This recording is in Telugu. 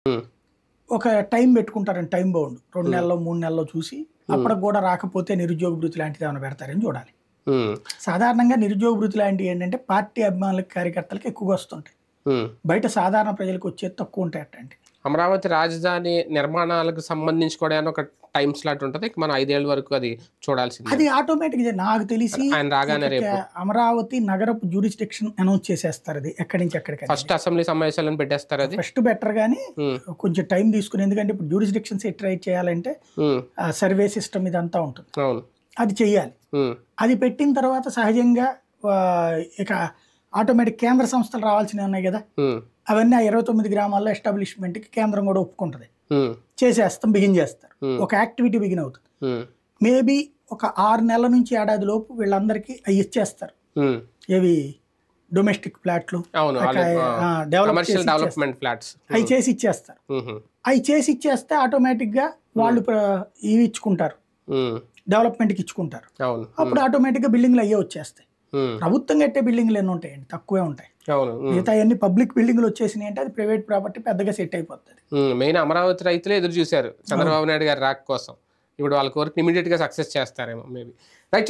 హ్మ్. ఒక టైం పెట్టుకుంటారండి. Time bound. 2 నెలల్లో, 3 నెలల్లో చూసి అప్పటికి కూడా రాకపోతే నిరుద్యోగ భృతి లాంటిది ఏమైనా పెడతారని చూడాలి. హ్మ్. సాధారణంగా నిరుద్యోగ భృతి లాంటివి ఏంటంటే పార్టీ అభిమానులకి, కార్యకర్తలకి ఎక్కువగా వస్తుంటాయి. హ్మ్. బయట సాధారణ ప్రజలకు వచ్చేది తక్కువ ఉంటాయి అట్లాంటివి. అమరావతి రాజధాని నిర్మాణాలకు సంబంధించి కూడా ఏమన్నా ఒక టైమ్ స్లాట్ ఉంటది. మనం 5 ఏళ్ల వరకు అది చూడాల్సిందే. అది ఆటోమేటిక్‌గా నాకు తెలిసి ఆయన రాగానే ఇక రేపు అమరావతి నగరపు జ్యూరిస్డిక్షన్ అనౌన్స్ చేసేస్తారు అది ఎక్కడి నుంచి ఎక్కడికనేది. ఫస్ట్ అసెంబ్లీ సమావేశాలను పెట్టేస్తారు అది. ఫస్ట్ బెటర్ గానీ హ్మ్. కొంచెం టైం తీసుకుని, ఎందుకంటే ఇప్పుడు జ్యూరిస్డిక్షన్స్ ఎట్రైట్ చేయాలంటే హ్మ్. సర్వే సిస్టమ్ ఇదంతా ఉంటుంది. అవును. అది చెయ్యాలి. హ్మ్. అది పెట్టిన తర్వాత సహజంగా ఇక ఆటోమేటిక్ కేంద్ర సంస్థలు రావాల్సినవి ఉన్నాయి కదా! హ్మ్. అవన్నీ ఆ 29 గ్రామాల్లో ఎస్టాబ్లిష్మెంట్‌కి కేంద్రం కూడా ఒప్పుకుంటది. హ్మ్. చేసేస్తాం, బిగిన్ చేస్తారు. హ్మ్. ఒక యాక్టివిటీ బిగిన్ అవుతుంది. హ్మ్. మేబీ ఒక 6 నెలల నుంచి ఏడాది లోపు వీళ్ళందరికీ అయి ఇచ్చేస్తారు. హ్మ్. ఏవి డొమెస్టిక్ ఫ్లాట్లు, అవును. డెవలప్ కమర్షియల్ చేసి ఇచ్చేస్తారు. Development flats. అయి చేసి ఇచ్చేస్తారు. హుహు. అయి చేసి ఇచ్చేస్తే ఆటోమేటిక్‌గా వాళ్ళు ఇవి ఇచ్చుకుంటారు. హ్మ్. డెవలప్‌మెంట్‌కి ఇచ్చుకుంటారు. అవును. అప్పుడు ఆటోమేటిక్‌గా బిల్డింగ్‌లు అయ్యే వచ్చేస్తాయి. హ్మ్. ప్రభుత్వం కట్టే బిల్డింగ్‌లు ఎన్ని ఉంటాయండి? తక్కువే ఉంటాయి. అవును. హ్మ్. మిగతా అన్ని పబ్లిక్ బిల్డింగ్‌లు వచ్చేసినాయి అంటే అది ప్రైవేట్ ప్రాపర్టీ పెద్దగా సెట్ అయిపోతది. మెయిన్ అమరావతి రైతులే ఎదురు చూశారు చంద్రబాబు నాయుడు గారి రాక కోసం. ఇప్పుడు వాళ్ళ కోరిక ఇమ్మీడియేట్‌గా సక్సెస్ చేస్తారేమో మేబీ. రైట్.